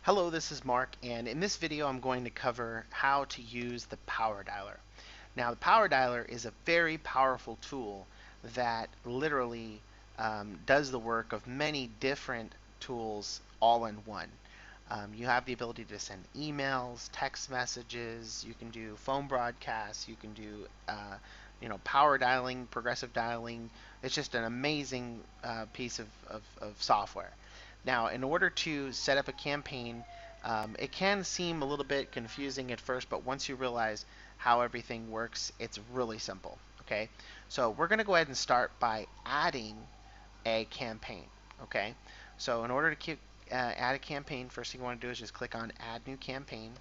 Hello, this is Mark, and in this video I'm going to cover how to use the power dialer. Now, the power dialer is a very powerful tool that literally does the work of many different tools all in one. You have the ability to send emails, text messages, you can do phone broadcasts, you can do power dialing, progressive dialing. It's just an amazing piece of software. Now, in order to set up a campaign, it can seem a little bit confusing at first, but once you realize how everything works, it's really simple. Okay, so we're going to go ahead and start by adding a campaign. Okay, so in order to add a campaign, first thing you want to do is just click on Add New Campaign,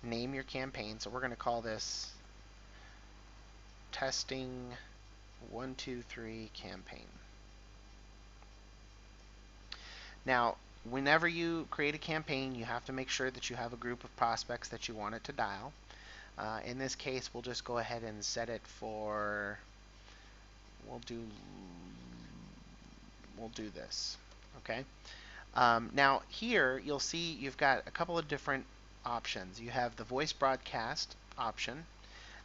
name your campaign. So we're going to call this Testing 123 Campaign. Now, whenever you create a campaign, you have to make sure that you have a group of prospects that you want it to dial. In this case, we'll just go ahead and set it for, we'll do this. Okay. Now here you'll see you've got a couple of different options. You have the voice broadcast option.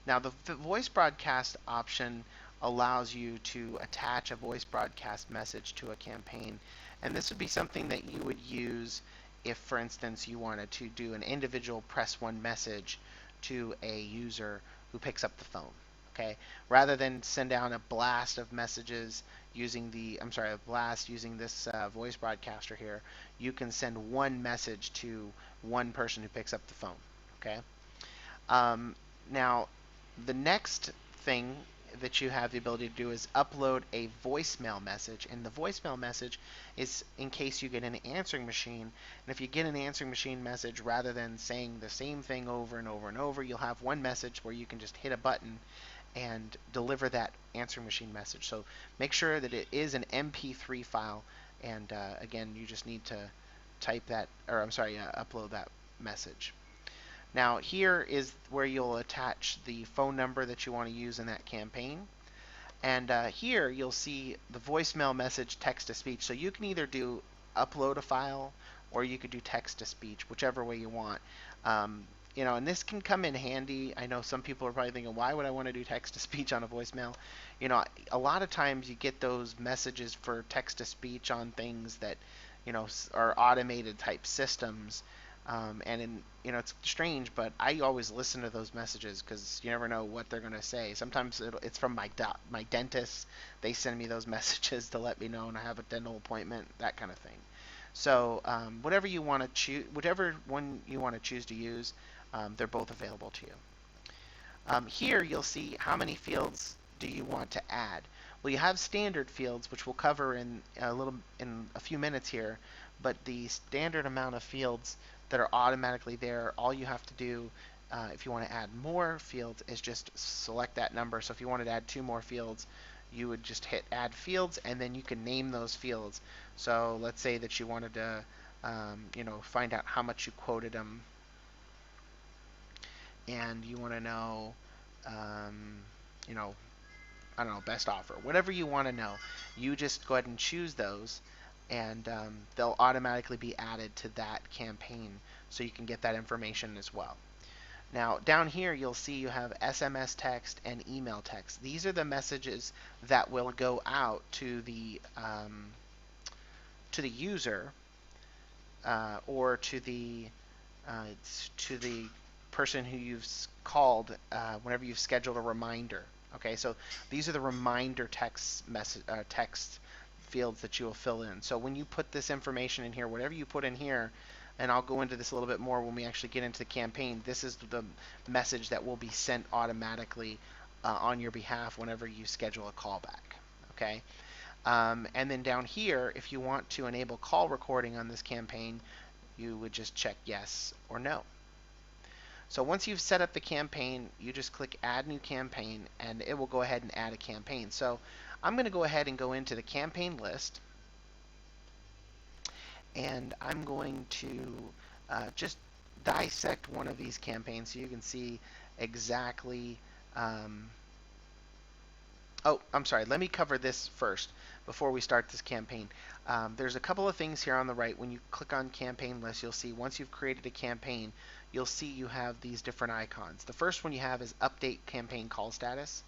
Now the voice broadcast option allows you to attach a voice broadcast message to a campaign, and this would be something that you would use if, for instance, you wanted to do an individual press one message to a user who picks up the phone. Okay, rather than send down a blast of messages using a blast using this voice broadcaster here, you can send one message to one person who picks up the phone. Okay. Now, the next thing that you have the ability to do is upload a voicemail message, and the voicemail message is in case you get an answering machine. And if you get an answering machine message, rather than saying the same thing over and over and over, you'll have one message where you can just hit a button and deliver that answering machine message. So make sure that it is an MP3 file, and again, you just need to upload that message. Now here is where you'll attach the phone number that you want to use in that campaign. And here you'll see the voicemail message text to speech. So you can either do upload a file or you could do text to speech, whichever way you want. And this can come in handy. I know some people are probably thinking, why would I want to do text to speech on a voicemail? A lot of times you get those messages for text to speech on things that, are automated type systems. It's strange, but I always listen to those messages because you never know what they're going to say. Sometimes it's from my dentist. They send me those messages to let me know when I have a dental appointment, that kind of thing. So whatever you want to choose, whatever one you want to choose to use, they're both available to you. Here you'll see how many fields do you want to add. Well, you have standard fields, which we'll cover in a few minutes here, but the standard amount of fields that are automatically there, all you have to do if you want to add more fields is just select that number. So if you wanted to add 2 more fields, you would just hit add fields, and then you can name those fields. So let's say that you wanted to find out how much you quoted them, and you want to know I don't know, best offer, whatever you want to know. You just go ahead and choose those, and they'll automatically be added to that campaign, so you can get that information as well. Now, down here, you'll see you have SMS text and email text. These are the messages that will go out to the user or to the person who you've called whenever you've scheduled a reminder. Okay, so these are the reminder text fields that you will fill in. So when you put this information in here, whatever you put in here, and I'll go into this a little bit more when we actually get into the campaign, this is the message that will be sent automatically on your behalf whenever you schedule a callback. Okay, and then down here, if you want to enable call recording on this campaign, you would just check yes or no. So once you've set up the campaign, you just click Add New Campaign, and it will go ahead and add a campaign. So I'm going to go ahead and go into the campaign list, and I'm going to just dissect one of these campaigns so you can see exactly. Oh, I'm sorry. Let me cover this first. before we start this campaign. There's a couple of things here on the right. When you click on campaign list, you'll see once you've created a campaign, you'll see you have these different icons. The first one you have is update campaign call status.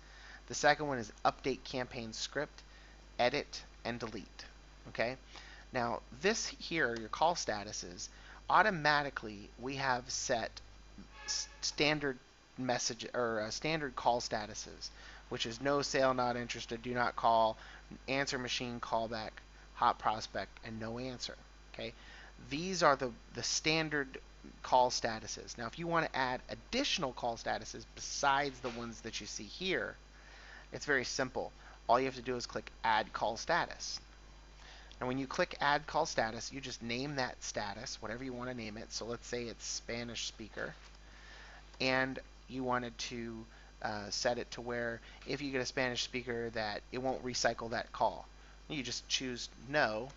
The second one is update campaign script, edit, and delete. Okay. Now this here, your call statuses, automatically we have set standard message or standard call statuses, which is no sale, not interested, do not call, answer machine callback, hot prospect, and no answer. Okay, these are the standard call statuses. Now, if you want to add additional call statuses besides the ones that you see here, it's very simple. All you have to do is click Add Call Status. And when you click Add Call Status, you just name that status, whatever you want to name it. So let's say it's Spanish speaker. And you wanted to set it to where if you get a Spanish speaker that it won't recycle that call. You just choose no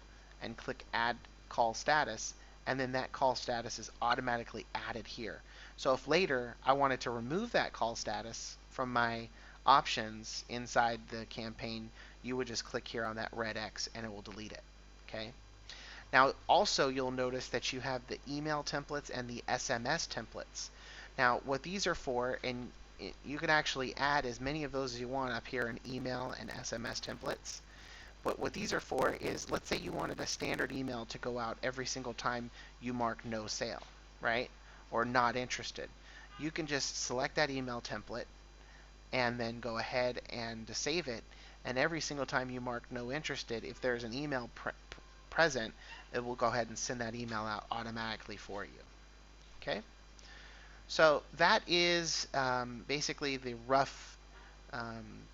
and click Add Call Status, and then that call status is automatically added here. So if later I wanted to remove that call status from my options inside the campaign, you would just click here on that red X and it will delete it. Okay. Now also you'll notice that you have the email templates and the SMS templates. Now what these are for, and you can actually add as many of those as you want up here in email and SMS templates. But what these are for is, let's say you wanted a standard email to go out every single time you mark no sale, right? Or not interested. You can just select that email template and then go ahead and save it. And every single time you mark no interested, if there's an email present, it will go ahead and send that email out automatically for you. Okay? So that is basically the rough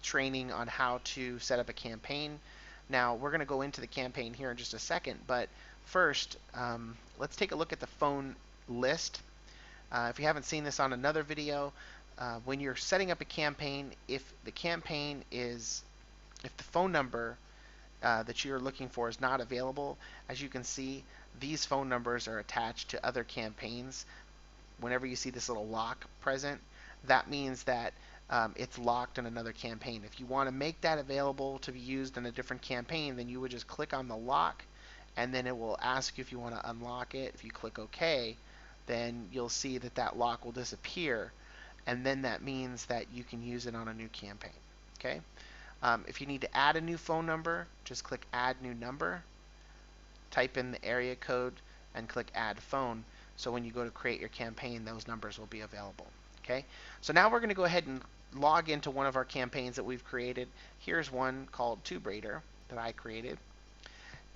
training on how to set up a campaign. Now we're going to go into the campaign here in just a second, but first let's take a look at the phone list. If you haven't seen this on another video, when you're setting up a campaign, if the phone number that you're looking for is not available, as you can see, these phone numbers are attached to other campaigns. Whenever you see this little lock present, that means that it's locked in another campaign. If you want to make that available to be used in a different campaign, then you would just click on the lock, and then it will ask you if you want to unlock it. If you click OK, then you'll see that that lock will disappear, and then that means that you can use it on a new campaign. Okay. If you need to add a new phone number, just click Add New Number, type in the area code, and click Add Phone. So when you go to create your campaign, those numbers will be available. Okay. So now we're going to go ahead and log into one of our campaigns that we've created. Here's one called Tube Raider that I created.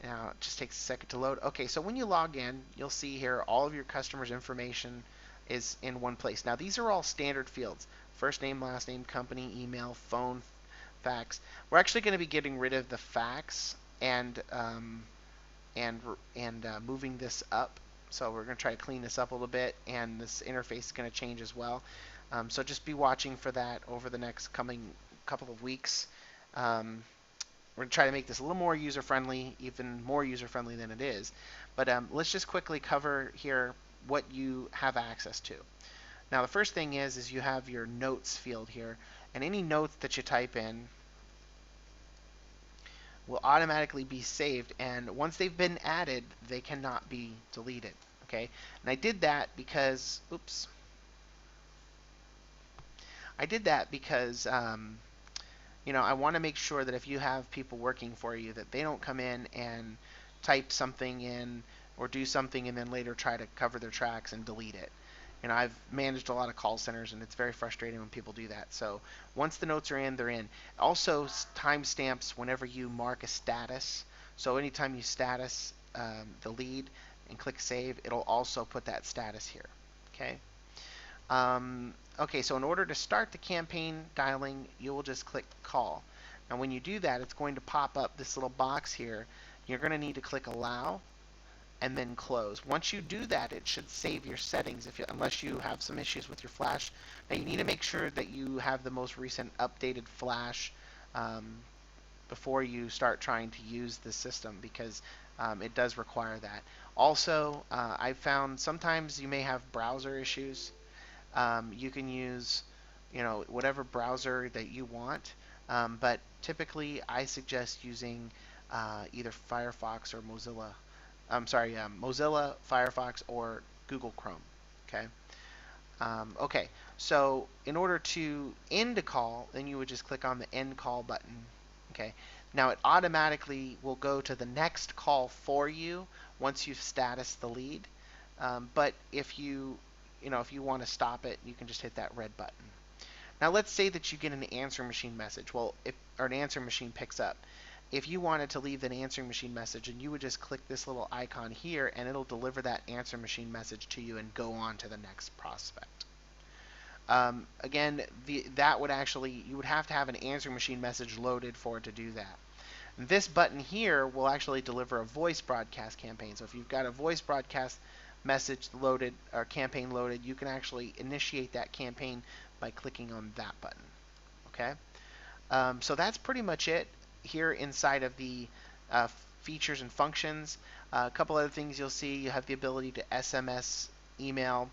Now it just takes a second to load. Okay, so when you log in, you'll see here all of your customers' information is in one place. Now these are all standard fields: first name, last name, company, email, phone, fax. We're actually going to be getting rid of the fax and moving this up. So we're going to try to clean this up a little bit, and this interface is going to change as well. So just be watching for that over the next coming couple of weeks. We're going to try to make this a little more user-friendly, even more user-friendly than it is. But let's just quickly cover here what you have access to. Now the first thing is you have your notes field here, and any notes that you type in will automatically be saved, and once they've been added, they cannot be deleted. Okay, and I did that because, you know, I want to make sure that if you have people working for you, that they don't come in and type something in or do something and then later try to cover their tracks and delete it. You know, I've managed a lot of call centers, and it's very frustrating when people do that. So once the notes are in, they're in. Also, timestamps whenever you mark a status. So anytime you status the lead and click save, it'll also put that status here. Okay. Okay, so in order to start the campaign dialing, you will just click call. Now when you do that, it's going to pop up this little box here. You're going to need to click allow and then close. Once you do that, it should save your settings unless you have some issues with your flash. Now you need to make sure that you have the most recent updated flash before you start trying to use the system, because it does require that. Also, I've found sometimes you may have browser issues. You can use, you know, whatever browser that you want, but typically I suggest using either Firefox or Mozilla. I'm sorry, Mozilla, Firefox, or Google Chrome. Okay. Okay. So in order to end a call, then you would just click on the end call button. Okay. Now it automatically will go to the next call for you once you've status the lead. But if you want to stop it, you can just hit that red button. Now let's say that you get an answering machine message. Well, or an answering machine picks up. If you wanted to leave an answering machine message, and you would just click this little icon here, and it'll deliver that answering machine message to you and go on to the next prospect. Again, that would actually, you would have to have an answering machine message loaded for it to do that. This button here will actually deliver a voice broadcast campaign. So if you've got a voice broadcast message loaded or campaign loaded, you can actually initiate that campaign by clicking on that button. Okay, so that's pretty much it here inside of the features and functions. A couple other things you'll see: you have the ability to SMS, email.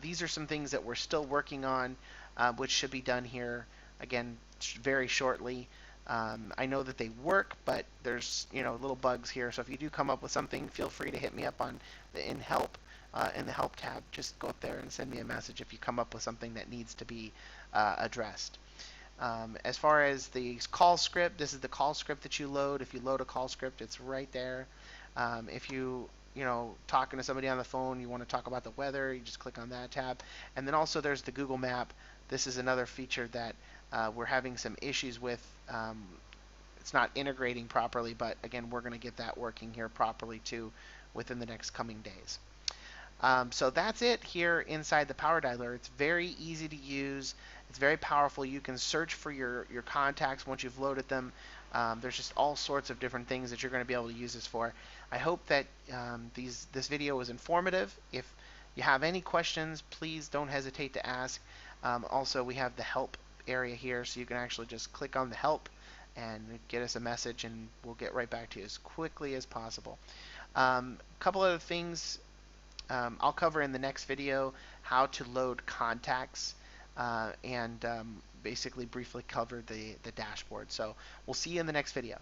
These are some things that we're still working on, which should be done here again very shortly. I know that they work, but there's little bugs here. So if you do come up with something, feel free to hit me up on in the help tab. Just go up there and send me a message if you come up with something that needs to be addressed. As far as the call script, this is the call script that you load. If you load a call script, it's right there. If you talking to somebody on the phone, you want to talk about the weather, you just click on that tab. And then also there's the Google Map. This is another feature that we're having some issues with. It's not integrating properly, but again, we're going to get that working here properly too within the next coming days. So that's it here inside the Power Dialer. It's very easy to use. It's very powerful. You can search for your contacts once you've loaded them. There's just all sorts of different things that you're going to be able to use this for. I hope that this video was informative. If you have any questions, please don't hesitate to ask. Also, we have the help area here, so you can actually just click on the help and get us a message, and we'll get right back to you as quickly as possible. A couple other things I'll cover in the next video: how to load contacts and basically briefly cover the dashboard. So we'll see you in the next video.